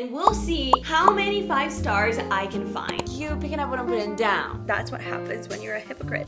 and we'll see how many 5 stars I can find. You picking up what I'm putting down. That's what happens when you're a hypocrite.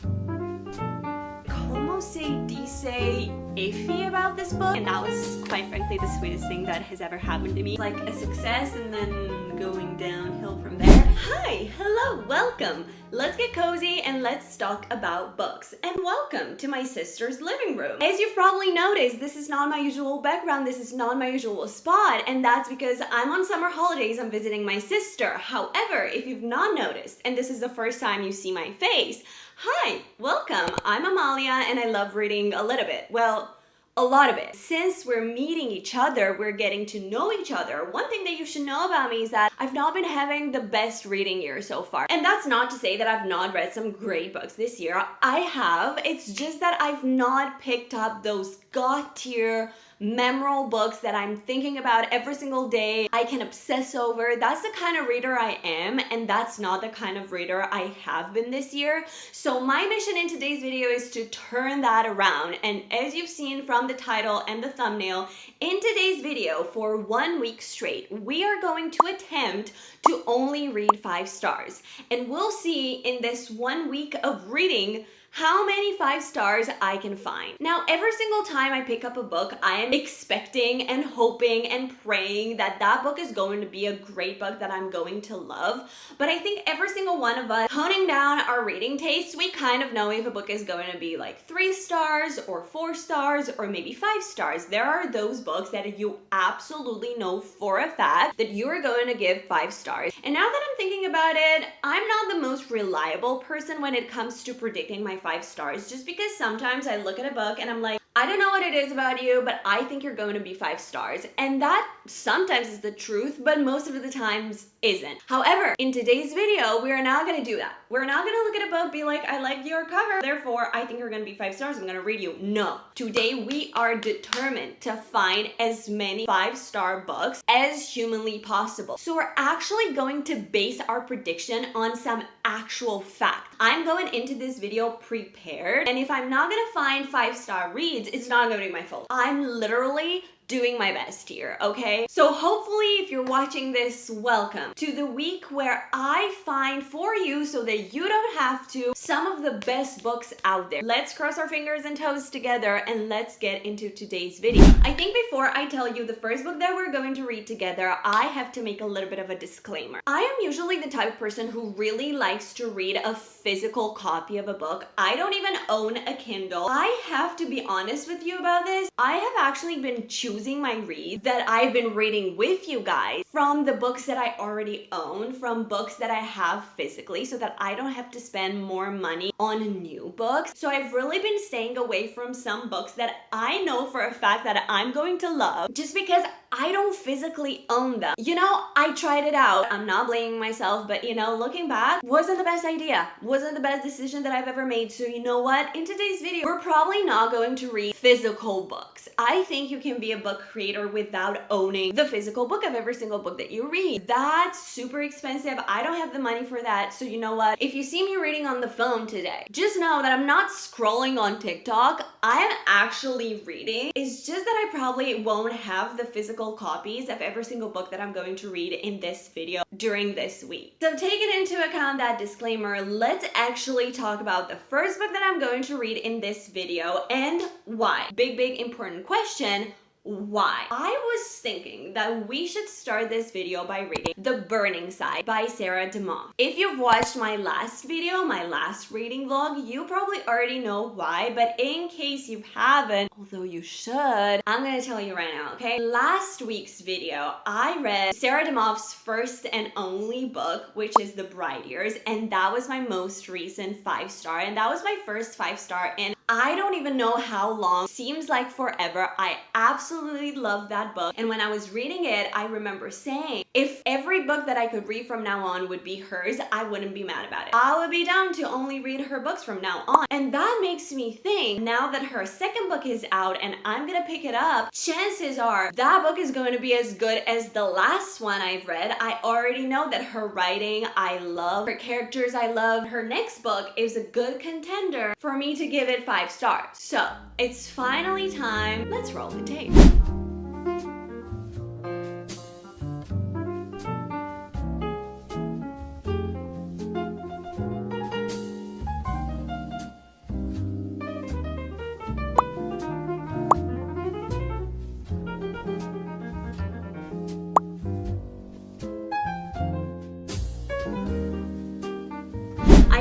Como se dice iffy about this book, and that was quite frankly the sweetest thing that has ever happened to me. Like a success and then going downhill from there. Hi, hello, welcome. Let's get cozy and let's talk about books. And welcome to my sister's living room. As you've probably noticed, this is not my usual background, this is not my usual spot, and that's because I'm on summer holidays, I'm visiting my sister. However, if you've not noticed, and this is the first time you see my face, hi, welcome. I'm Amalia and I love reading a little bit. Well, a lot of it. Since we're meeting each other, we're getting to know each other. One thing that you should know about me is that I've not been having the best reading year so far. And that's not to say that I've not read some great books this year. I have. It's just that I've not picked up those god tier memorable books that I'm thinking about every single day, I can obsess over. That's the kind of reader I am, and that's not the kind of reader I have been this year. So my mission in today's video is to turn that around, and as you've seen from the title and the thumbnail, in today's video for 1 week straight, we are going to attempt to only read 5 stars. And we'll see in this 1 week of reading how many 5 stars I can find. Now, every single time I pick up a book, I am expecting and hoping and praying that that book is going to be a great book that I'm going to love. But I think every single one of us, honing down our reading tastes, we kind of know if a book is going to be like 3 stars or 4 stars or maybe 5 stars. There are those books that you absolutely know for a fact that you are going to give 5 stars. And now that I'm thinking about it, I'm not the most reliable person when it comes to predicting my 5 stars, just because sometimes I look at a book and I'm like, I don't know what it is about you, but I think you're going to be 5 stars. And that sometimes is the truth, but most of the times isn't. However, in today's video, we are not going to do that. We're not going to look at a book, be like, I like your cover, therefore I think you're going to be 5 stars, I'm going to read you. No. Today, we are determined to find as many 5-star books as humanly possible. So we're actually going to base our prediction on some actual fact. I'm going into this video prepared, and if I'm not going to find 5-star reads, it's not going to be my fault. I'm literally doing my best here, okay? So hopefully if you're watching this, welcome to the week where I find for you, so that you don't have to, some of the best books out there. Let's cross our fingers and toes together and let's get into today's video. I think before I tell you the first book that we're going to read together, I have to make a little bit of a disclaimer. I am usually the type of person who really likes to read a physical copy of a book. I don't even own a Kindle. I have to be honest with you about this. I have actually been choosing my reads that I've been reading with you guys from the books that I already own, from books that I have physically, so that I don't have to spend more money on new books. So I've really been staying away from some books that I know for a fact that I'm going to love, just because I don't physically own them. You know, I tried it out. I'm not blaming myself, but you know, looking back, wasn't the best idea. Wasn't the best decision that I've ever made. So you know what? In today's video, we're probably not going to read physical books. I think you can be a book creator without owning the physical book of every single book that you read. That's super expensive. I don't have the money for that. So you know what? If you see me reading on the phone today, just know that I'm not scrolling on TikTok. I am actually reading. It's just that I probably won't have the physical copies of every single book that I'm going to read in this video during this week. So taking into account that disclaimer, let's actually talk about the first book that I'm going to read in this video and why. Big important question. Why? I was thinking that we should start this video by reading The Burning Side by Sarah damoff. If you've watched my last video, my last reading vlog, you probably already know why, but in case you haven't, although you should, I'm gonna tell you right now, okay? Last week's video, I read Sarah damoff's first and only book, which is The Bride Years, and that was my most recent 5-star, and that was my first 5-star, and I don't even know how long. Seems like forever. I absolutely love that book. And when I was reading it, I remember saying, if every book that I could read from now on would be hers, I wouldn't be mad about it. I would be down to only read her books from now on. And that makes me think, now that her second book is out and I'm gonna pick it up, chances are that book is going to be as good as the last one I've read. I already know that her writing, I love. Her characters, I love. Her next book is a good contender for me to give it 5 stars. So it's finally time. Let's roll the tape.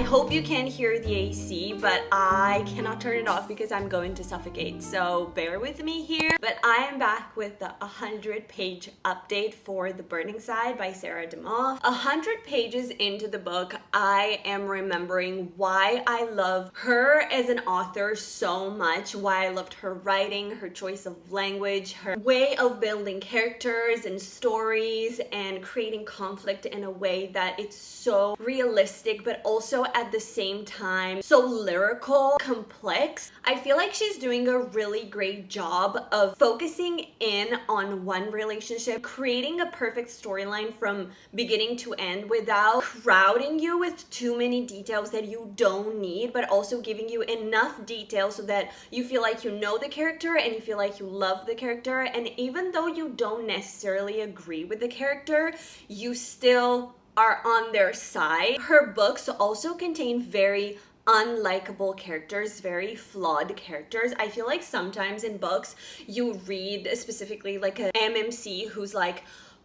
I hope you can hear the AC, but I cannot turn it off because I'm going to suffocate, so bear with me here. But I am back with the 100-page update for The Burning Side by Sarah damoff. 100 pages into the book, I am remembering why I love her as an author so much, why I loved her writing, her choice of language, her way of building characters and stories and creating conflict in a way that it's so realistic but also at the same time so lyrical, complex. I feel like she's doing a really great job of focusing in on one relationship, creating a perfect storyline from beginning to end without crowding you with too many details that you don't need, but also giving you enough detail so that you feel like you know the character and you feel like you love the character. And even though you don't necessarily agree with the character, you still are on their side. Her books also contain very unlikable characters, very flawed characters. I feel like sometimes in books you read specifically like an MMC who's like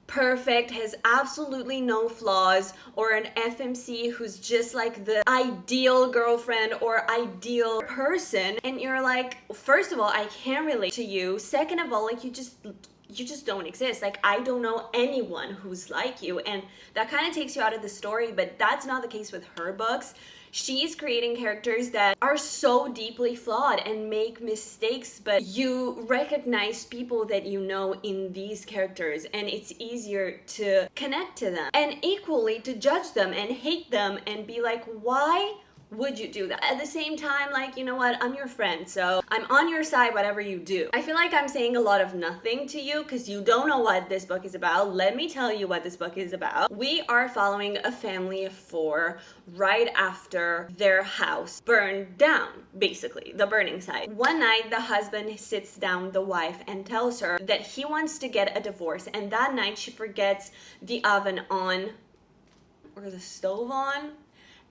perfect, has absolutely no flaws, or an FMC who's just like the ideal girlfriend or ideal person, and you're like, first of all, I can't relate to you. Second of all, like you just don't exist. Like, I don't know anyone who's like you, and that kind of takes you out of the story. But that's not the case with her books. She's creating characters that are so deeply flawed and make mistakes, but you recognize people that you know in these characters, and it's easier to connect to them and equally to judge them and hate them and be like, why would you do that? At the same time, like, you know what, I'm your friend, so I'm on your side whatever you do. I feel like I'm saying a lot of nothing to you because you don't know what this book is about. Let me tell you what this book is about. We are following a family of 4 right after their house burned down, basically, the burning side. One night, the husband sits down the wife and tells her that he wants to get a divorce, and that night she forgets the oven on, or the stove on,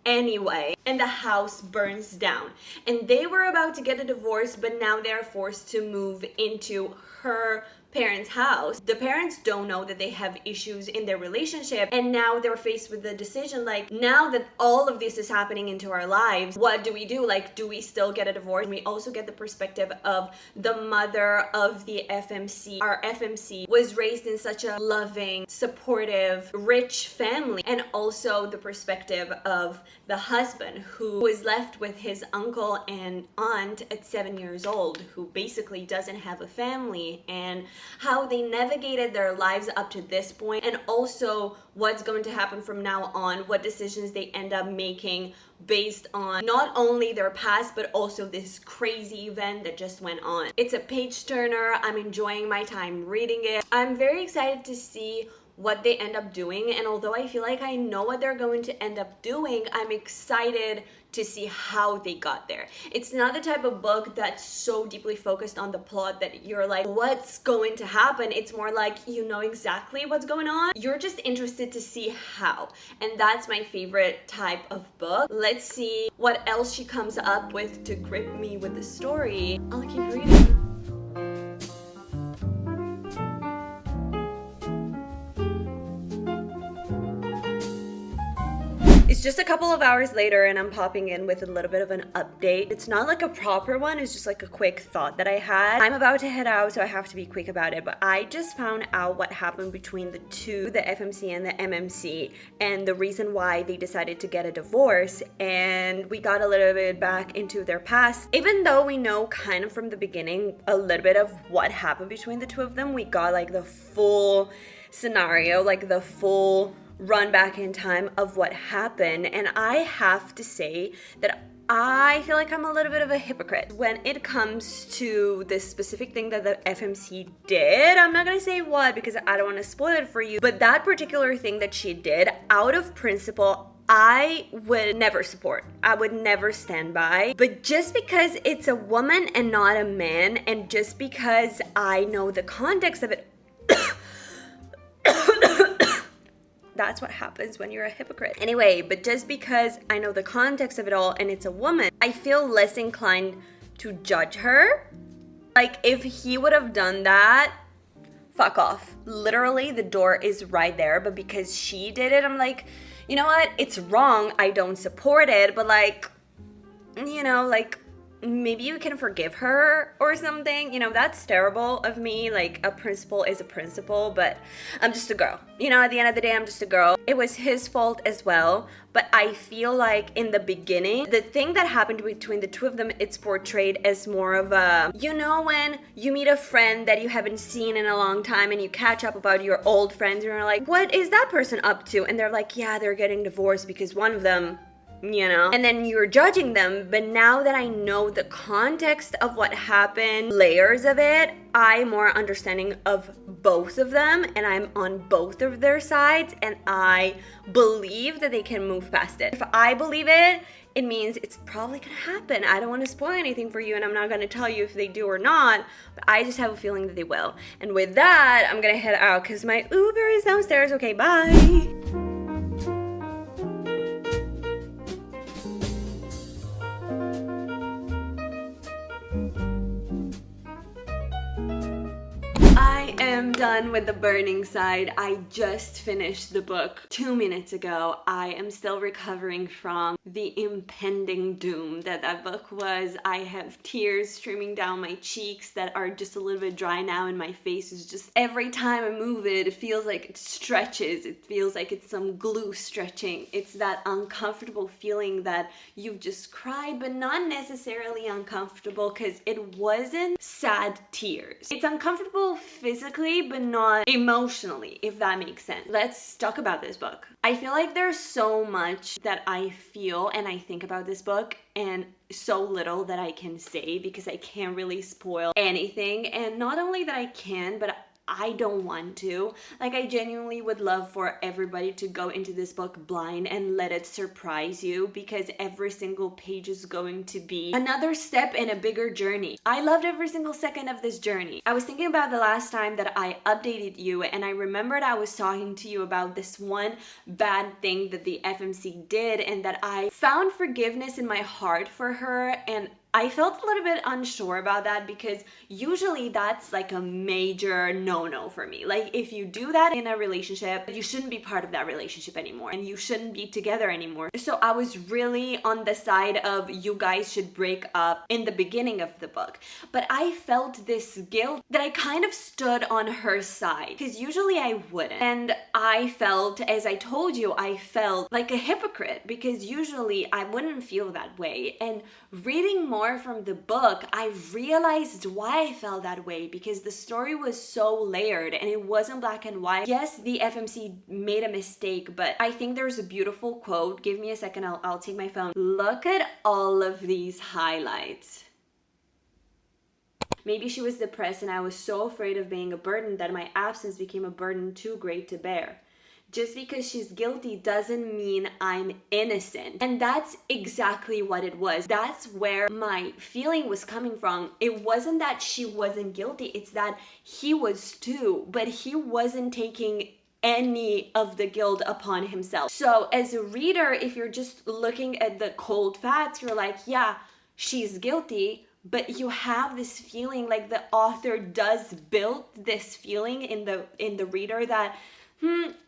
anyway, and the house burns down. And they were about to get a divorce, but now they're forced to move into her parents' house. The parents don't know that they have issues in their relationship, and now they're faced with the decision, like, now that all of this is happening into our lives, what do we do? Like, do we still get a divorce? And we also get the perspective of the mother of the FMC. Our FMC was raised in such a loving, supportive, rich family, and also the perspective of the husband who was left with his uncle and aunt at 7 years old, who basically doesn't have a family, and how they navigated their lives up to this point, and also what's going to happen from now on, what decisions they end up making based on not only their past but also this crazy event that just went on. It's a page turner. I'm enjoying my time reading it. I'm very excited to see what they end up doing, and although I feel like I know what they're going to end up doing, I'm excited to see how they got there. It's not the type of book that's so deeply focused on the plot that you're like, what's going to happen? It's more like you know exactly what's going on. You're just interested to see how, and that's my favorite type of book. Let's see what else she comes up with to grip me with the story. I'll keep reading. It's just a couple of hours later and I'm popping in with a little bit of an update. It's not like a proper one, it's just like a quick thought that I had. I'm about to head out, so I have to be quick about it, but I just found out what happened between the two, the FMC and the MMC, and the reason why they decided to get a divorce, and we got a little bit back into their past. Even though we know kind of from the beginning a little bit of what happened between the two of them, we got like the full scenario, like the full run back in time of what happened. And I have to say that I feel like I'm a little bit of a hypocrite when it comes to this specific thing that the FMC did. I'm not gonna say what because I don't want to spoil it for you, but that particular thing that she did, out of principle, I would never support. I would never stand by. But just because it's a woman and not a man, and just because I know the context of it, that's what happens when you're a hypocrite. Anyway, but just because I know the context of it all and it's a woman, I feel less inclined to judge her. Like, if he would have done that, fuck off. Literally, the door is right there, but because she did it, I'm like, you know what? It's wrong. I don't support it, but like, you know, like, maybe you can forgive her or something. You know, that's terrible of me. Like, a principal is a principal, but I'm just a girl. You know, at the end of the day, I'm just a girl. It was his fault as well, but I feel like in the beginning, the thing that happened between the two of them, it's portrayed as more of a, you know, when you meet a friend that you haven't seen in a long time and you catch up about your old friends and you're like, what is that person up to? And they're like, yeah, they're getting divorced because one of them, you know, and then you're judging them. But now that I know the context of what happened, layers of it, I'm more understanding of both of them and I'm on both of their sides, and I believe that they can move past it. If I believe it, it means it's probably gonna happen. I don't want to spoil anything for you, and I'm not gonna tell you if they do or not, but I just have a feeling that they will. And with that, I'm gonna head out because my Uber is downstairs. Okay, bye. I am done with the burning side. I just finished the book 2 minutes ago. I am still recovering from the impending doom that book was. I have tears streaming down my cheeks that are just a little bit dry now, and my face is just, every time I move it, it feels like it stretches. It feels like it's some glue stretching. It's that uncomfortable feeling that you've just cried, but not necessarily uncomfortable because it wasn't sad tears. It's uncomfortable physically, but not emotionally, if that makes sense. Let's talk about this book. I feel like there's so much that I feel and I think about this book, and so little that I can say because I can't really spoil anything. And not only that I can, but I don't want to. Like, I genuinely would love for everybody to go into this book blind and let it surprise you, because every single page is going to be another step in a bigger journey. I loved every single second of this journey. I was thinking about the last time that I updated you, and I remembered I was talking to you about this one bad thing that the FMC did, and that I found forgiveness in my heart for her, and I felt a little bit unsure about that because usually that's like a major no-no for me. Like, if you do that in a relationship, you shouldn't be part of that relationship anymore and you shouldn't be together anymore. So I was really on the side of you guys should break up in the beginning of the book. But I felt this guilt that I kind of stood on her side, because usually I wouldn't. And I felt, as I told you, I felt like a hypocrite because usually I wouldn't feel that way. And reading more from the book, I realized why I felt that way, because the story was so layered and it wasn't black and white. Yes, the FMC made a mistake, but I think there's a beautiful quote. Give me a second, I'll take my phone. Look at all of these highlights. Maybe she was depressed and I was so afraid of being a burden that my absence became a burden too great to bear. Just because she's guilty doesn't mean I'm innocent. And that's exactly what it was. That's where my feeling was coming from. It wasn't that she wasn't guilty, it's that he was too, but he wasn't taking any of the guilt upon himself. So as a reader, if you're just looking at the cold facts, you're like, yeah, she's guilty, but you have this feeling, like the author does build this feeling in the reader that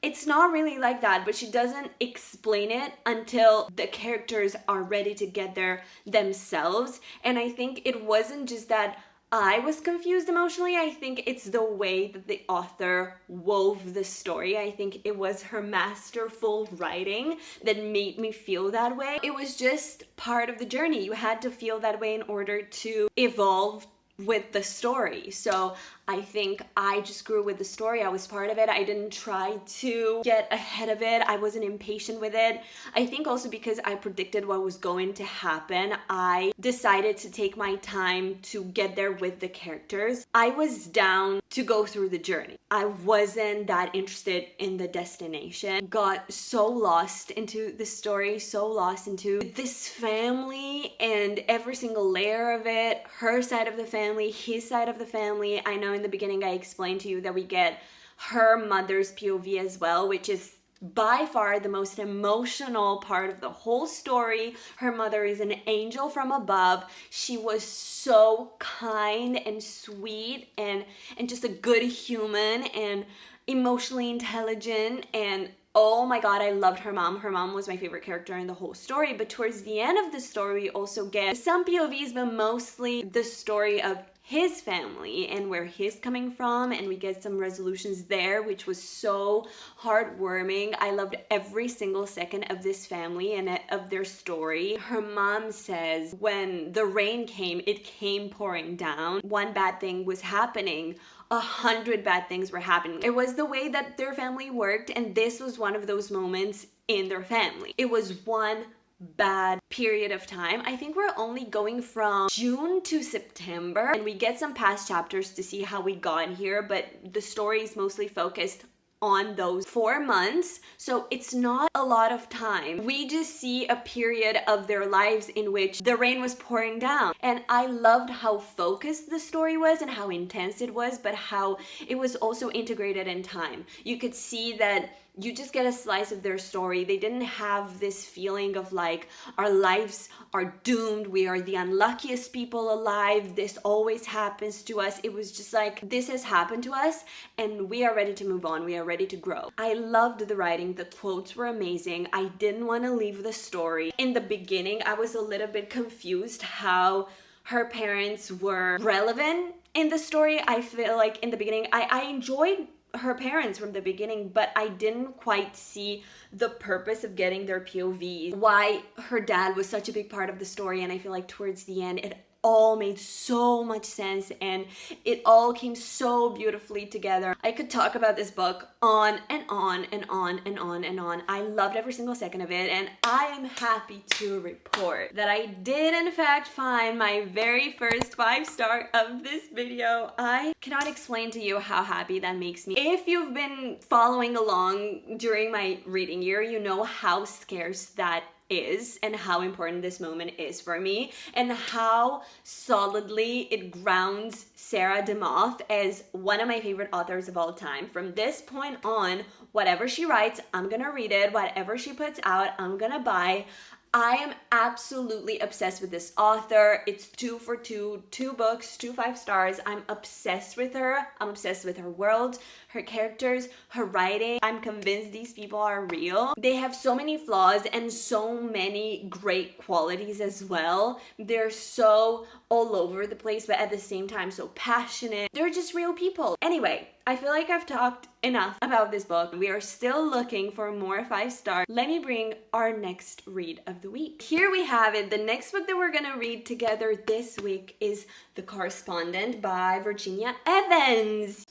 it's not really like that, but she doesn't explain it until the characters are ready to get there themselves. And I think it wasn't just that I was confused emotionally. I think it's the way that the author wove the story. I think it was her masterful writing that made me feel that way. It was just part of the journey. You had to feel that way in order to evolve with the story. So I think I just grew with the story. I was part of it. I didn't try to get ahead of it. I wasn't impatient with it. I think also because I predicted what was going to happen, I decided to take my time to get there with the characters. I was down to go through the journey. I wasn't that interested in the destination. Got so lost into the story, so lost into this family and every single layer of it, her side of the family, his side of the family. I know in the beginning I explained to you that we get her mother's POV as well, which is by far the most emotional part of the whole story. Her mother is an angel from above. She was so kind and sweet and just a good human and emotionally intelligent, and oh my god, I loved her mom. Her mom was my favorite character in the whole story. But towards the end of the story, we also get some POVs, but mostly the story of his family and where he's coming from, and we get some resolutions there, which was so heartwarming. I loved every single second of this family and of their story. Her mom says when the rain came, it came pouring down. One bad thing was happening, 100 bad things were happening. It was the way that their family worked, and this was one of those moments in their family. It was one bad period of time. I think we're only going from June to September, and we get some past chapters to see how we got here, but the story is mostly focused on those 4 months, so it's not a lot of time. We just see a period of their lives in which the rain was pouring down, and I loved how focused the story was and how intense it was, but how it was also integrated in time. You could see that you just get a slice of their story. They didn't have this feeling of like, our lives are doomed, we are the unluckiest people alive, this always happens to us. It was just like, this has happened to us and we are ready to move on, we are ready to grow. I loved the writing, the quotes were amazing. I didn't want to leave the story. In the beginning, I was a little bit confused how her parents were relevant in the story. I feel like in the beginning, I enjoyed her parents from the beginning, but I didn't quite see the purpose of getting their POV, why her dad was such a big part of the story. And I feel like towards the end, it all made so much sense and it all came so beautifully together. I could talk about this book on and on and on and on and on. I loved every single second of it, and I am happy to report that I did in fact find my very first 5-star of this video. I cannot explain to you how happy that makes me. If you've been following along during my reading year, you know how scarce that is and how important this moment is for me, and how solidly it grounds Sarah damoff as one of my favorite authors of all time. From this point on, whatever she writes, I'm gonna read it. Whatever she puts out, I'm gonna buy. I am absolutely obsessed with this author. It's 2 for 2 books, 2 5 stars. I'm obsessed with her. I'm obsessed with her world, her characters, her writing. I'm convinced these people are real. They have so many flaws and so many great qualities as well. They're so all over the place, but at the same time so passionate. They're just real people. Anyway, I feel like I've talked enough about this book. We are still looking for more 5 stars. Let me bring our next read of the week. Here we have it. The next book that we're gonna read together this week is The Correspondent by Virginia Evans.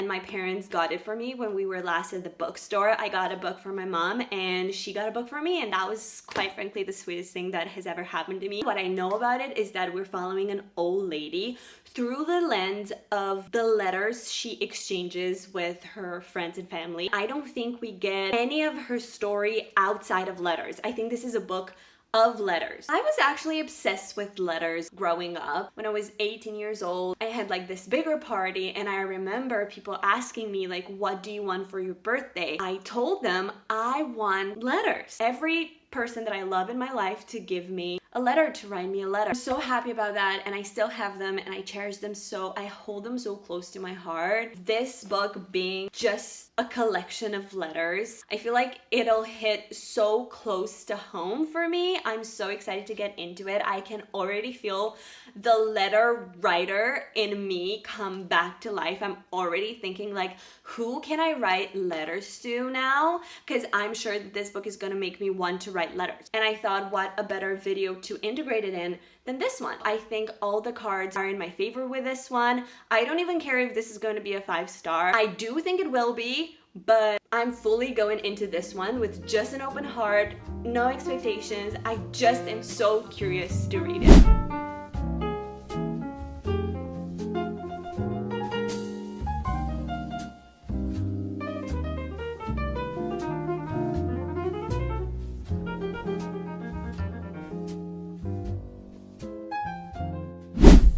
And my parents got it for me when we were last at the bookstore. I got a book for my mom and she got a book for me, and that was quite frankly the sweetest thing that has ever happened to me. What I know about it is that we're following an old lady through the lens of the letters she exchanges with her friends and family. I don't think we get any of her story outside of letters. I think this is a book of letters. I was actually obsessed with letters growing up. When I was 18 years old, I had like this bigger party, and I remember people asking me like, what do you want for your birthday? I told them I want letters. Every person that I love in my life to give me a letter, to write me a letter. I'm so happy about that, and I still have them and I cherish them, so I hold them so close to my heart. This book being just a collection of letters, I feel like it'll hit so close to home for me. I'm so excited to get into it. I can already feel the letter writer in me come back to life. I'm already thinking like, who can I write letters to now? Because I'm sure that this book is gonna make me want to write letters. And I thought, what a better video to integrate it in than this one. I think all the cards are in my favor with this one. I don't even care if this is going to be a 5 star. I do think it will be, but I'm fully going into this one with just an open heart, no expectations. I just am so curious to read it.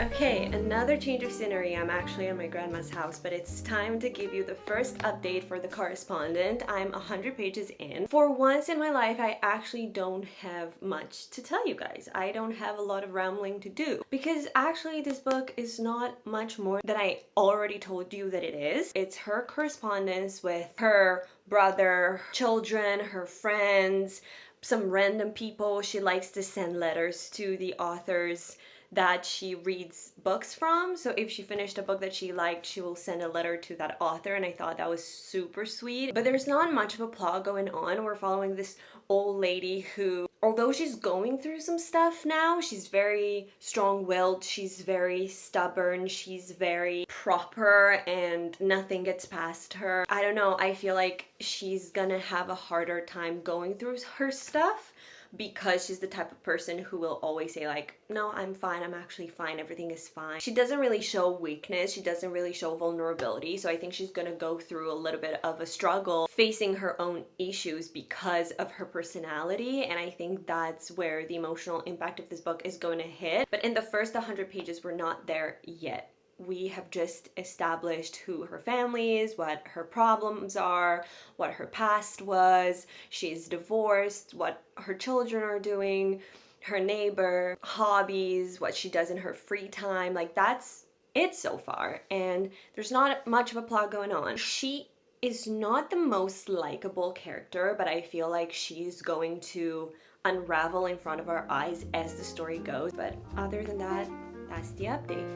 Okay, another change of scenery. I'm actually at my grandma's house, but it's time to give you the first update for the Correspondent. I'm 100 pages in. For once in my life, I actually don't have much to tell you guys. I don't have a lot of rambling to do because actually this book is not much more than I already told you that it is. It's her correspondence with her brother, children, her friends, some random people. She likes to send letters to the authors that she reads books from. So if she finished a book that she liked, she will send a letter to that author, and I thought that was super sweet. But there's not much of a plot going on. We're following this old lady who, although she's going through some stuff now, she's very strong-willed, she's very stubborn, she's very proper, and nothing gets past her. I don't know, I feel like she's gonna have a harder time going through her stuff because she's the type of person who will always say like, no, I'm fine, I'm actually fine, everything is fine. She doesn't really show weakness, she doesn't really show vulnerability, so I think she's gonna go through a little bit of a struggle facing her own issues because of her personality, and I think that's where the emotional impact of this book is going to hit. But in the first 100 pages, we're not there yet. We have just established who her family is, what her problems are, what her past was, she's divorced, what her children are doing, her neighbor, hobbies, what she does in her free time. Like, that's it so far, and there's not much of a plot going on. She is not the most likable character, but I feel like she's going to unravel in front of our eyes as the story goes. But other than that, that's the update.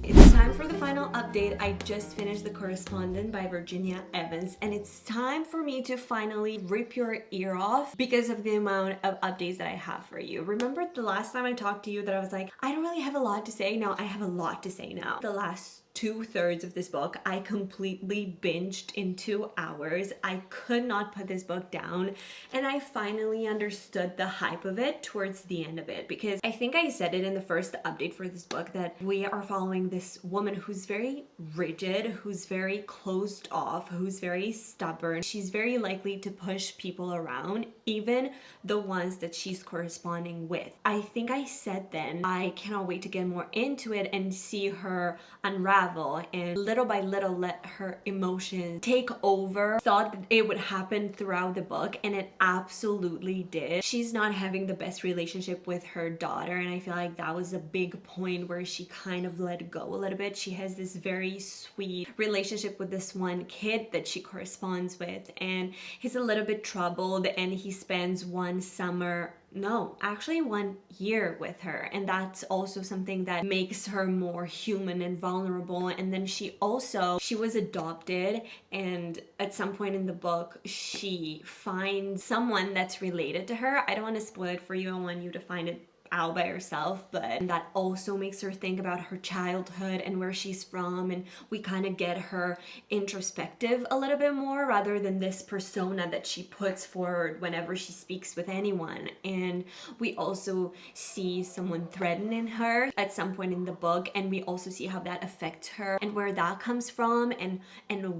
It's time for the final update. I just finished The Correspondent by Virginia Evans, and it's time for me to finally rip your ear off because of the amount of updates that I have for you. Remember the last time I talked to you that I was like, I don't really have a lot to say? Now I have a lot to say now. The last 2/3 of this book I completely binged in 2 hours. I could not put this book down, and I finally understood the hype of it towards the end of it, because I think I said it in the first update for this book that we are following this woman who's very rigid, who's very closed off, who's very stubborn. She's very likely to push people around, even the ones that she's corresponding with. I think I said then I cannot wait to get more into it and see her unravel and little by little let her emotions take over. Thought that it would happen throughout the book, and it absolutely did. She's not having the best relationship with her daughter, and I feel like that was a big point where she kind of let go a little bit. She has this very sweet relationship with this one kid that she corresponds with, and he's a little bit troubled, and he spends one summer, no, actually 1 year with her, and that's also something that makes her more human and vulnerable. And then she was adopted, and at some point in the book she finds someone that's related to her. I don't want to spoil it for you, I want you to find it out by herself, but that also makes her think about her childhood and where she's from, and we kind of get her introspective a little bit more rather than this persona that she puts forward whenever she speaks with anyone. And we also see someone threatening her at some point in the book, and we also see how that affects her and where that comes from, and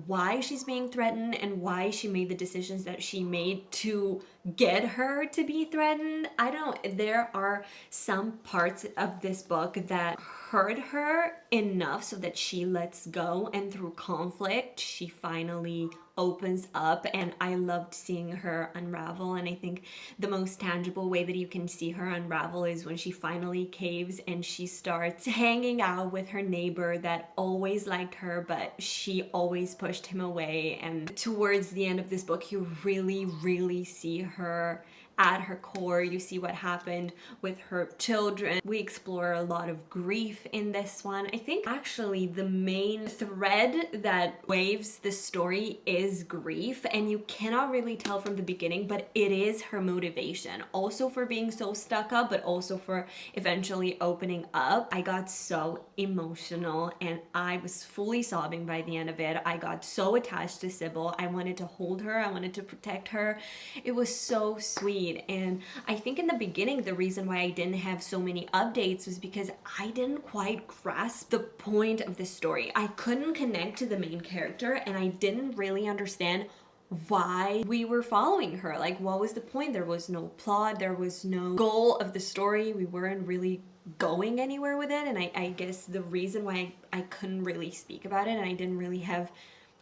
why she's being threatened and why she made the decisions that she made to get her to be threatened. I don't, there are some parts of this book that hurt her enough so that she lets go, and through conflict she finally opens up, and I loved seeing her unravel. And I think the most tangible way that you can see her unravel is when she finally caves and she starts hanging out with her neighbor that always liked her, but she always pushed him away. And towards the end of this book, you really see her at her core. You see what happened with her children. We explore a lot of grief in this one. I think actually the main thread that waves the story is grief, and you cannot really tell from the beginning, but it is her motivation. Also for being so stuck up, but also for eventually opening up. I got so emotional and I was fully sobbing by the end of it. I got so attached to Sybil. I wanted to hold her. I wanted to protect her. It was so sweet. read. And I think in the beginning, the reason why I didn't have so many updates was because I didn't quite grasp the point of the story. I couldn't connect to the main character, and I didn't really understand why we were following her. Like, what was the point? There was no plot, there was no goal of the story. We weren't really going anywhere with it, and I guess the reason why I couldn't really speak about it and I didn't really have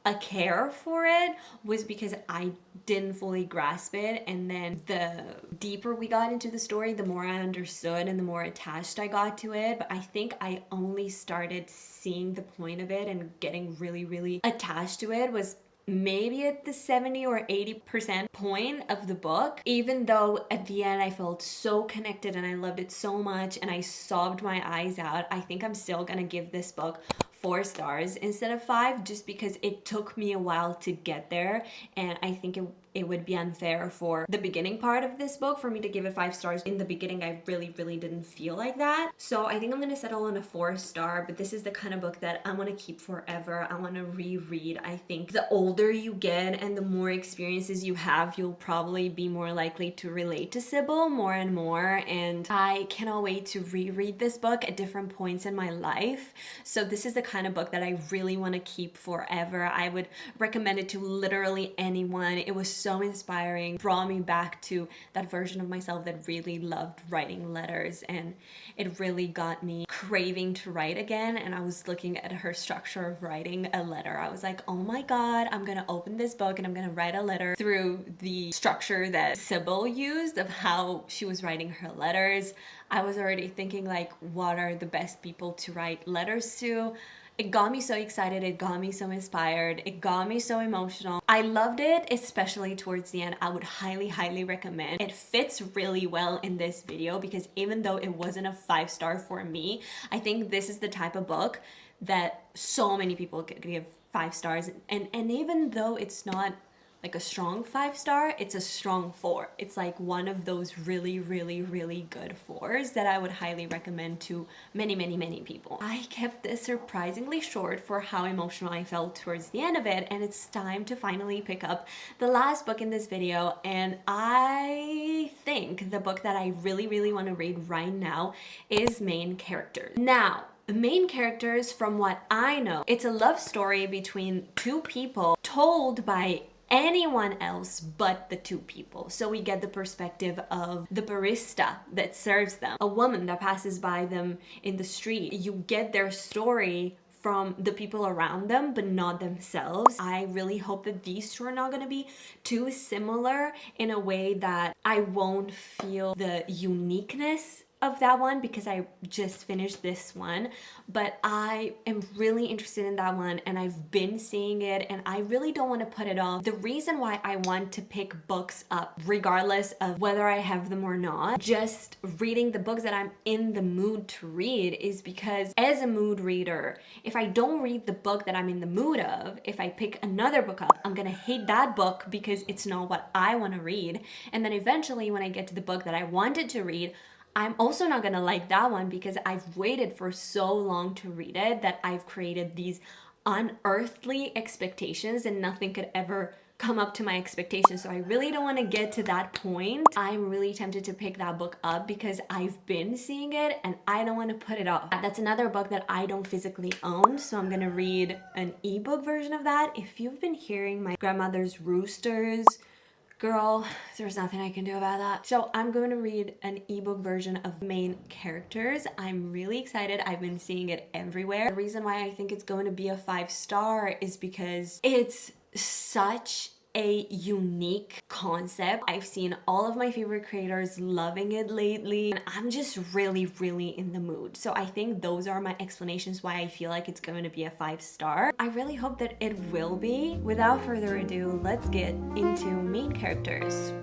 a care for it was because I didn't fully grasp it. And then the deeper we got into the story, the more I understood and the more attached I got to it. But I think I only started seeing the point of it and getting really, really attached to it was maybe at the 70 or 80% point of the book, even though at the end I felt so connected and I loved it so much and I sobbed my eyes out. I think I'm still gonna give this book 4 stars instead of 5, just because it took me a while to get there, and I think it would be unfair for the beginning part of this book for me to give it 5 stars. In the beginning, I really didn't feel like that. So I think I'm gonna settle on a 4 star, but this is the kind of book that I want to keep forever. I want to reread. I think the older you get and the more experiences you have, you'll probably be more likely to relate to Sybil more and more, and I cannot wait to reread this book at different points in my life. So this is the kind of book that I really want to keep forever. I would recommend it to literally anyone. It was so inspiring, brought me back to that version of myself that really loved writing letters, and it really got me craving to write again. And I was looking at her structure of writing a letter. I was like, oh my god, I'm gonna open this book and I'm gonna write a letter through the structure that Sybil used of how she was writing her letters. I was already thinking, like, what are the best people to write letters to? It got me so excited, it got me so inspired, it got me so emotional. I loved it, especially towards the end. I would highly recommend. It fits really well in this video because even though it wasn't a 5 star for me, I think this is the type of book that so many people could give 5 stars. And even though it's not like a strong 5 star, it's a strong 4. It's like one of those really good 4s that I would highly recommend to many people. I kept this surprisingly short for how emotional I felt towards the end of it, and it's time to finally pick up the last book in this video. And I think the book that I really want to read right now is Main Characters. Now, the main characters, from what I know, it's a love story between 2 people told by anyone else but the 2 people. So we get the perspective of the barista that serves them, a woman that passes by them in the street. You get their story from the people around them, but not themselves. I really hope that these 2 are not gonna be too similar in a way that I won't feel the uniqueness of that one, because I just finished this one, but I am really interested in that one and I've been seeing it and I really don't want to put it off. The reason why I want to pick books up regardless of whether I have them or not, just reading the books that I'm in the mood to read, is because as a mood reader, if I don't read the book that I'm in the mood of, if I pick another book up, I'm gonna hate that book because it's not what I want to read. And then eventually when I get to the book that I wanted to read, I'm also not gonna like that one because I've waited for so long to read it that I've created these unearthly expectations and nothing could ever come up to my expectations. So I really don't want to get to that point. I'm really tempted to pick that book up because I've been seeing it and I don't want to put it off. That's another book that I don't physically own, so I'm gonna read an ebook version of that. If you've been hearing my grandmother's roosters, girl, there's nothing I can do about that. So I'm going to read an ebook version of Main Characters. I'm really excited. I've been seeing it everywhere. The reason why I think it's going to be a 5 star is because it's such a unique concept. I've seen all of my favorite creators loving it lately and I'm just really in the mood. So I think those are my explanations why I feel like it's going to be a 5 star. I really hope that it will be. Without further ado, let's get into Main Characters.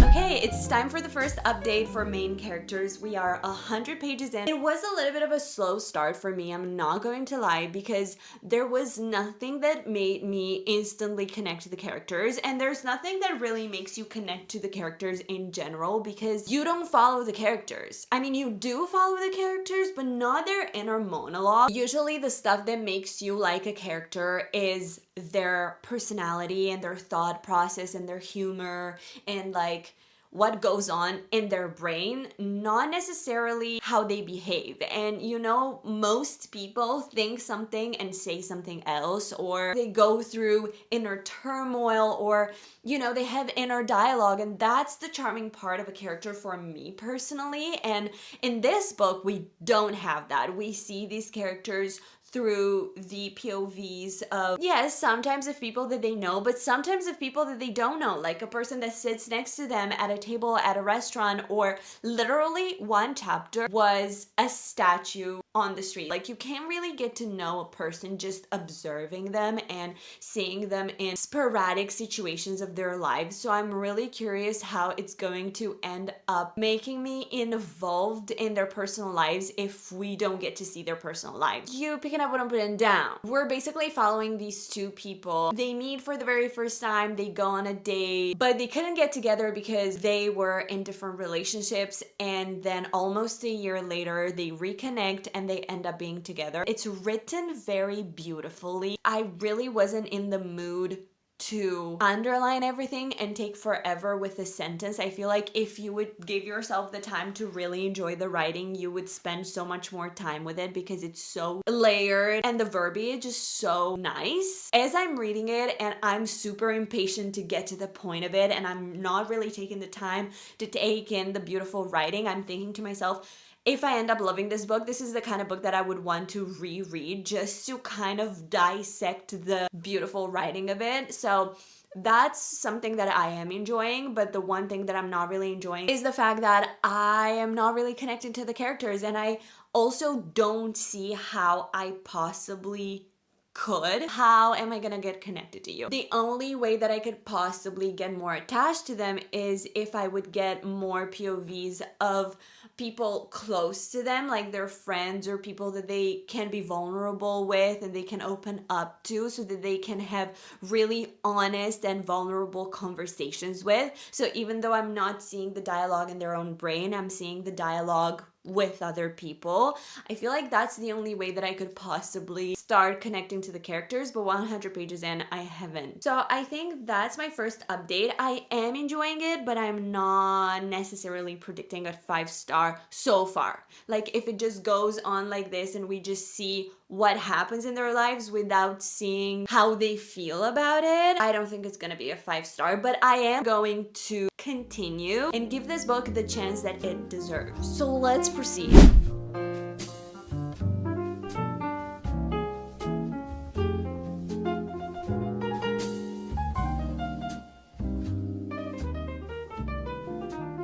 Okay, it's time for the first update for main characters. We are 100 pages in. It was a little bit of a slow start for me, I'm not going to lie, because there was nothing that made me instantly connect to the characters, and there's nothing that really makes you connect to the characters in general because you don't follow the characters. I mean, you do follow the characters, but not their inner monologue. Usually the stuff that makes you like a character is their personality and their thought process and their humor and like what goes on in their brain, not necessarily how they behave. And you know, most people think something and say something else, or they go through inner turmoil, or you know, they have inner dialogue, and that's the charming part of a character for me personally. And in this book, we don't have that. We see these characters through the POVs of, yes, sometimes of people that they know, but sometimes of people that they don't know, like a person that sits next to them at a table at a restaurant, or literally one chapter was a statue on the street. Like, you can't really get to know a person just observing them and seeing them in sporadic situations of their lives. So I'm really curious how it's going to end up making me involved in their personal lives if we don't get to see their personal lives. You picking up what I'm putting down. We're basically following these two people. They meet for the very first time, they go on a date, but they couldn't get together because they were in different relationships, and then almost a year later they reconnect and they end up being together. It's written very beautifully. I really wasn't in the mood to underline everything and take forever with a sentence. I feel like if you would give yourself the time to really enjoy the writing, you would spend so much more time with it because it's so layered and the verbiage is so nice. As I'm reading it, and I'm super impatient to get to the point of it, and I'm not really taking the time to take in the beautiful writing, I'm thinking to myself, if I end up loving this book, this is the kind of book that I would want to reread just to kind of dissect the beautiful writing of it. So that's something that I am enjoying, but the one thing that I'm not really enjoying is the fact that I am not really connected to the characters, and I also don't see how I possibly could. How am I gonna get connected to you? The only way that I could possibly get more attached to them is if I would get more POVs of people close to them, like their friends or people that they can be vulnerable with and they can open up to, so that they can have really honest and vulnerable conversations with. So even though I'm not seeing the dialogue in their own brain, I'm seeing the dialogue with other people. I feel like that's the only way that I could possibly start connecting to the characters, but 100 pages in, I haven't. So I think that's my first update. I am enjoying it, but I'm not necessarily predicting a 5-star so far. Like, if it just goes on like this and we just see what happens in their lives without seeing how they feel about it, I don't think it's gonna be a 5-star, but I am going to continue and give this book the chance that it deserves. So let's proceed.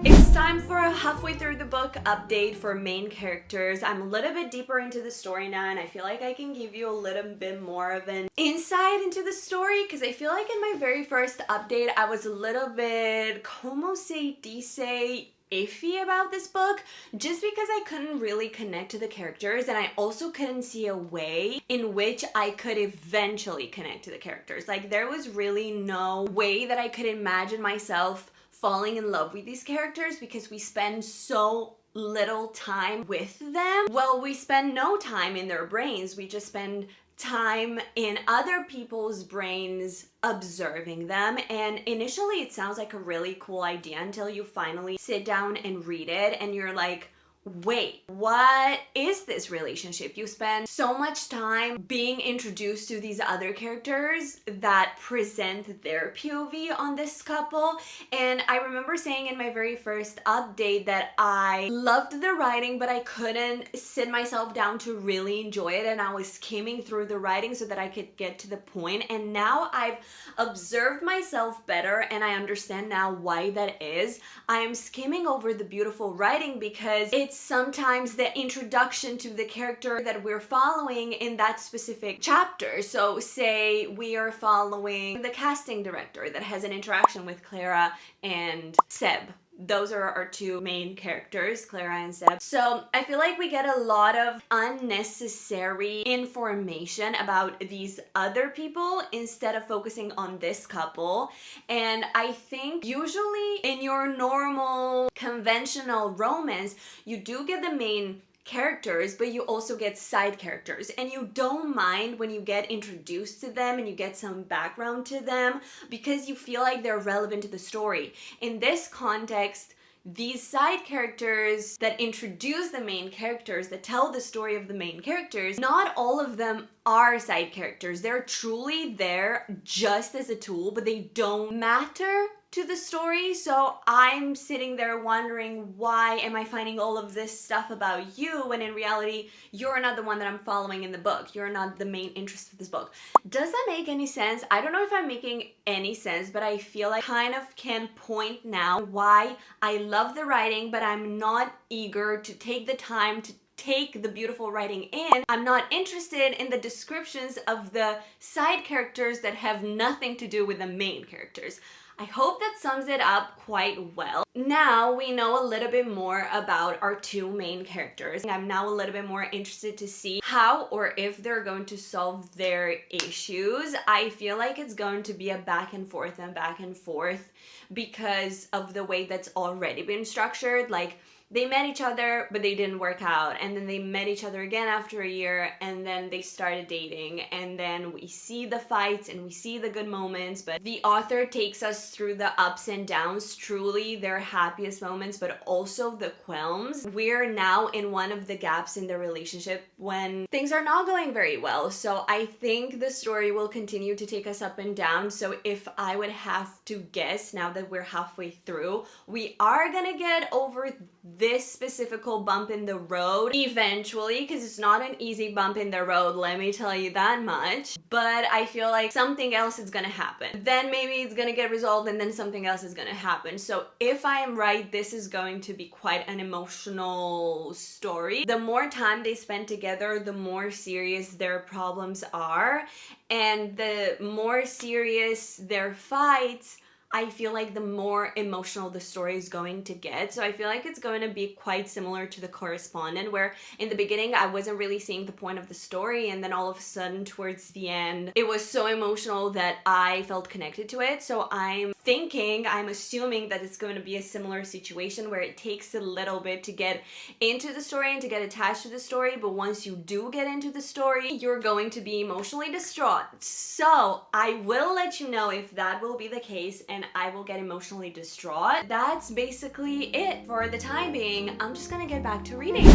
It's time for a halfway through the book update for main characters. I'm a little bit deeper into the story now, and I feel like I can give you a little bit more of an insight into the story, because I feel like in my very first update I was a little bit, como se dice, iffy about this book, just because I couldn't really connect to the characters, and I also couldn't see a way in which I could eventually connect to the characters. Like, there was really no way that I could imagine myself falling in love with these characters because we spend so little time with them. Well, we spend no time in their brains, we just spend time in other people's brains observing them. And initially it sounds like a really cool idea until you finally sit down and read it and you're like, wait, what is this relationship? You spend so much time being introduced to these other characters that present their POV on this couple. And I remember saying in my very first update that I loved the writing, but I couldn't sit myself down to really enjoy it, and I was skimming through the writing so that I could get to the point. And now I've observed myself better and I understand now why that is. I am skimming over the beautiful writing because it's sometimes the introduction to the character that we're following in that specific chapter. So say we are following the casting director that has an interaction with Clara and Seb. Those are our two main characters, Clara and Seb. So I feel like we get a lot of unnecessary information about these other people instead of focusing on this couple. And I think usually in your normal conventional romance, you do get the main characters, but you also get side characters, and you don't mind when you get introduced to them and you get some background to them because you feel like they're relevant to the story. In this context, these side characters that introduce the main characters, that tell the story of the main characters, not all of them are side characters. They're truly there just as a tool, but they don't matter to the story. So I'm sitting there wondering, why am I finding all of this stuff about you when in reality you're not the one that I'm following in the book? You're not the main interest of this book. Does that make any sense? I don't know if I'm making any sense, but I feel like I kind of can point now why I love the writing, but I'm not eager to take the time to take the beautiful writing in. I'm not interested in the descriptions of the side characters that have nothing to do with the main characters. I hope that sums it up quite well. Now we know a little bit more about our two main characters. I'm now a little bit more interested to see how or if they're going to solve their issues. I feel like it's going to be a back and forth because of the way that's already been structured. Like, they met each other, but they didn't work out. And then they met each other again after a year, and then they started dating. And then we see the fights and we see the good moments, but the author takes us through the ups and downs, truly their happiest moments, but also the qualms. We're now in one of the gaps in the relationship when things are not going very well. So I think the story will continue to take us up and down. So if I would have to guess, now that we're halfway through, we are gonna get over this specific bump in the road eventually, because it's not an easy bump in the road, let me tell you that much. But I feel like something else is gonna happen. Then maybe it's gonna get resolved and then something else is gonna happen. So if I am right, this is going to be quite an emotional story. The more time they spend together, the more serious their problems are, and the more serious their fights, I feel like the more emotional the story is going to get. So I feel like it's going to be quite similar to The Correspondent, where in the beginning I wasn't really seeing the point of the story, and then all of a sudden towards the end it was so emotional that I felt connected to it. So I'm assuming that it's going to be a similar situation where it takes a little bit to get into the story and to get attached to the story, but once you do get into the story, you're going to be emotionally distraught. So I will let you know if that will be the case, and I will get emotionally distraught. That's basically it for the time being. I'm just gonna get back to reading.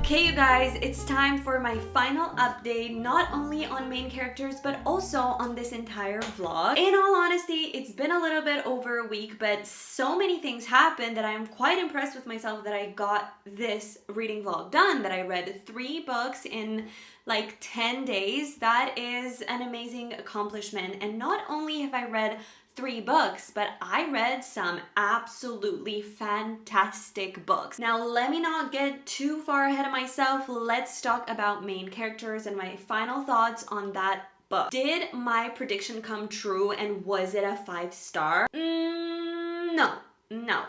Okay, you guys, it's time for my final update, not only on main characters, but also on this entire vlog. In all honesty, it's been a little bit over a week, but so many things happened that I'm quite impressed with myself that I got this reading vlog done, that I read 3 books in like 10 days. That is an amazing accomplishment. And not only have I read 3 books, but I read some absolutely fantastic books. Now, let me not get too far ahead of myself. Let's talk about main characters and my final thoughts on that book. Did my prediction come true, and was it a 5-star? No,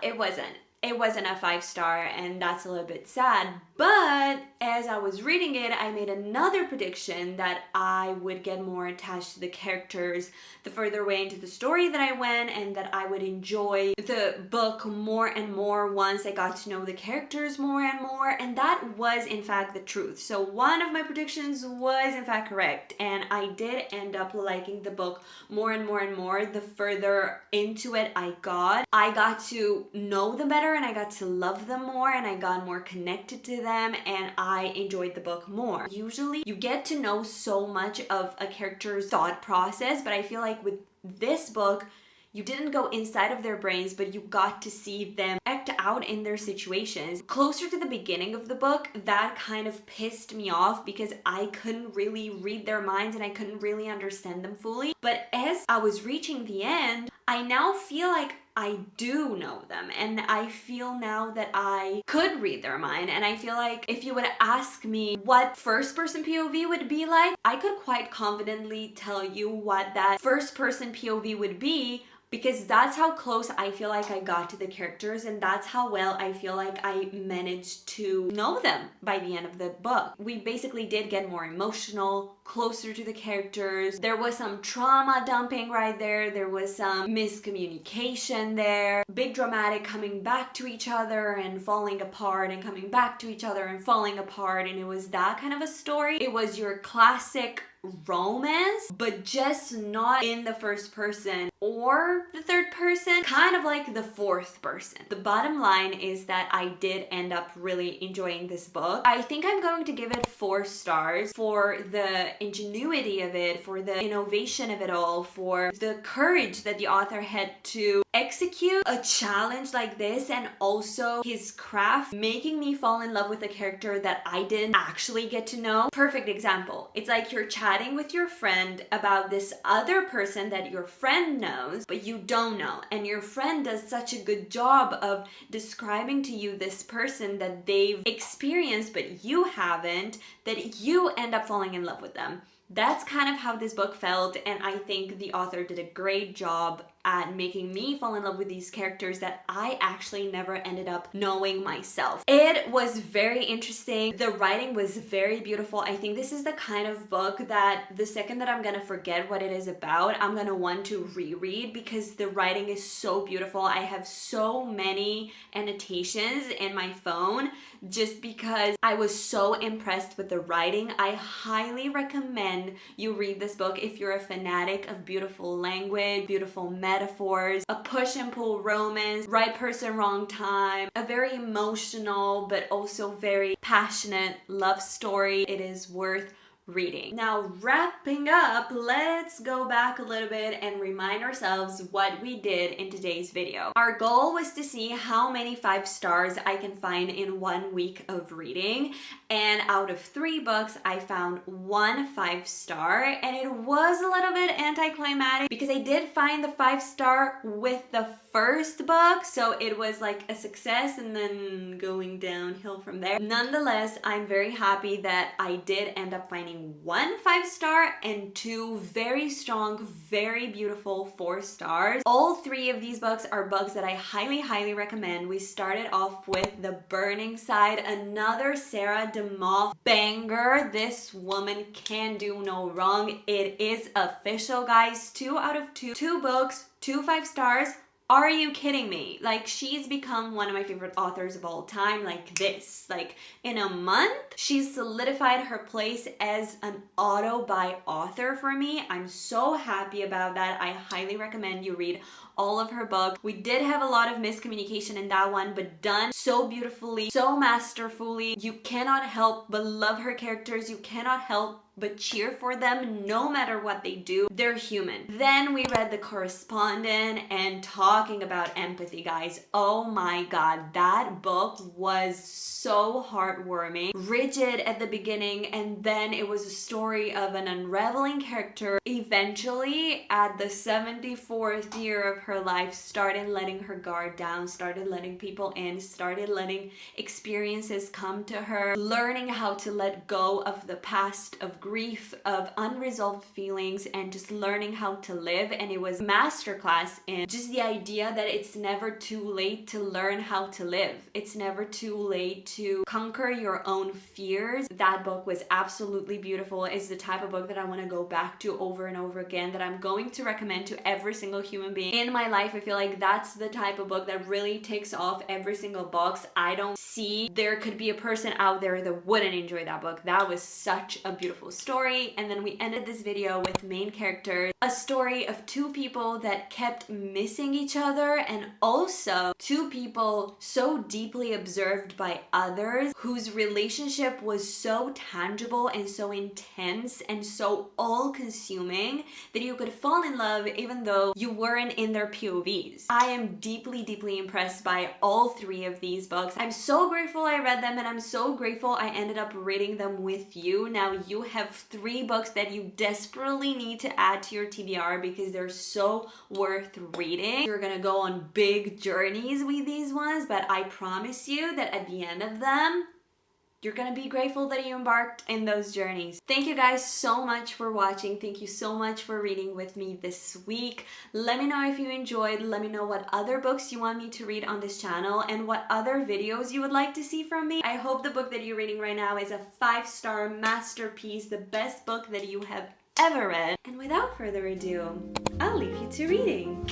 it wasn't. It wasn't a 5-star, and that's a little bit sad. But as I was reading it, I made another prediction that I would get more attached to the characters the further away into the story that I went, and that I would enjoy the book more and more once I got to know the characters more and more, and that was in fact the truth. So one of my predictions was in fact correct, and I did end up liking the book more and more and more the further into it I got. I got to know them better and I got to love them more and I got more connected to them and I enjoyed the book more. Usually you get to know so much of a character's thought process, but I feel like with this book, you didn't go inside of their brains, but you got to see them act out in their situations. Closer to the beginning of the book, that kind of pissed me off because I couldn't really read their minds and I couldn't really understand them fully. But as I was reaching the end, I now feel like I do know them and I feel now that I could read their mind, and I feel like if you would ask me what first person POV would be like, I could quite confidently tell you what that first person POV would be, because that's how close I feel like I got to the characters and that's how well I feel like I managed to know them by the end of the book. We basically did get more emotional, closer to the characters. There was some trauma dumping right there. There was some miscommunication there. Big dramatic coming back to each other and falling apart and coming back to each other and falling apart, and it was that kind of a story. It was your classic romance, but just not in the first person or the third person, kind of like the fourth person. The bottom line is that I did end up really enjoying this book. I think I'm going to give it 4 stars for the ingenuity of it, for the innovation of it all, for the courage that the author had to execute a challenge like this, and also his craft making me fall in love with a character that I didn't actually get to know. Perfect example. It's like you're chatting with your friend about this other person that your friend knows, but you don't know. And your friend does such a good job of describing to you this person that they've experienced, but you haven't, that you end up falling in love with them. That's kind of how this book felt, and I think the author did a great job at making me fall in love with these characters that I actually never ended up knowing myself. It was very interesting. The writing was very beautiful. I think this is the kind of book that the second that I'm gonna forget what it is about, I'm gonna want to reread because the writing is so beautiful. I have so many annotations in my phone just because I was so impressed with the writing. I highly recommend you read this book if you're a fanatic of beautiful language, beautiful metaphors, a push and pull romance, right person, wrong time, a very emotional but also very passionate love story. It is worth reading. Now, wrapping up, let's go back a little bit and remind ourselves what we did in today's video. Our goal was to see how many 5 stars I can find in 1 week of reading, and out of 3 books I found 1 5-star, and it was a little bit anticlimactic because I did find the 5-star with the first book, so it was like a success and then going downhill from there. Nonetheless, I'm very happy that I did end up finding 1 5-star and 2 very strong, very beautiful 4 stars. All 3 of these books are books that I highly recommend. We started off with The Burning Side, another Sarah damoff banger. This woman can do no wrong. It is official, guys. 2 out of 2. 2 books, 2 5 stars. Are you kidding me? Like, she's become one of my favorite authors of all time, like this. Like, in a month, she's solidified her place as an auto-buy author for me. I'm so happy about that. I highly recommend you read all of her books. We did have a lot of miscommunication in that one, but done so beautifully, so masterfully. You cannot help but love her characters. You cannot help but cheer for them no matter what they do. They're human. Then we read The Correspondent, and talking about empathy, guys. Oh my god, that book was so heartwarming. Rigid at the beginning, and then it was a story of an unraveling character. Eventually, at the 74th year of her life, started letting her guard down, started letting people in, started letting experiences come to her, learning how to let go of the past, of grief, of unresolved feelings, and just learning how to live. And it was a masterclass in just the idea that it's never too late to learn how to live. It's never too late to conquer your own fears. That book was absolutely beautiful. It's the type of book that I want to go back to over and over again, that I'm going to recommend to every single human being in my life, I feel like that's the type of book that really ticks off every single box. I don't see there could be a person out there that wouldn't enjoy that book. That was such a beautiful story. And then we ended this video with main characters, a story of two people that kept missing each other, and also two people so deeply observed by others whose relationship was so tangible and so intense and so all-consuming that you could fall in love even though you weren't in their POVs. I am deeply, deeply impressed by all three of these books. I'm so grateful I read them, and I'm so grateful I ended up reading them with you. Now you have 3 books that you desperately need to add to your TBR because they're so worth reading. You're gonna go on big journeys with these ones, but I promise you that at the end of them, you're gonna be grateful that you embarked in those journeys. Thank you guys so much for watching. Thank you so much for reading with me this week. Let me know if you enjoyed. Let me know what other books you want me to read on this channel and what other videos you would like to see from me. I hope the book that you're reading right now is a 5-star masterpiece, the best book that you have ever read. And without further ado, I'll leave you to reading.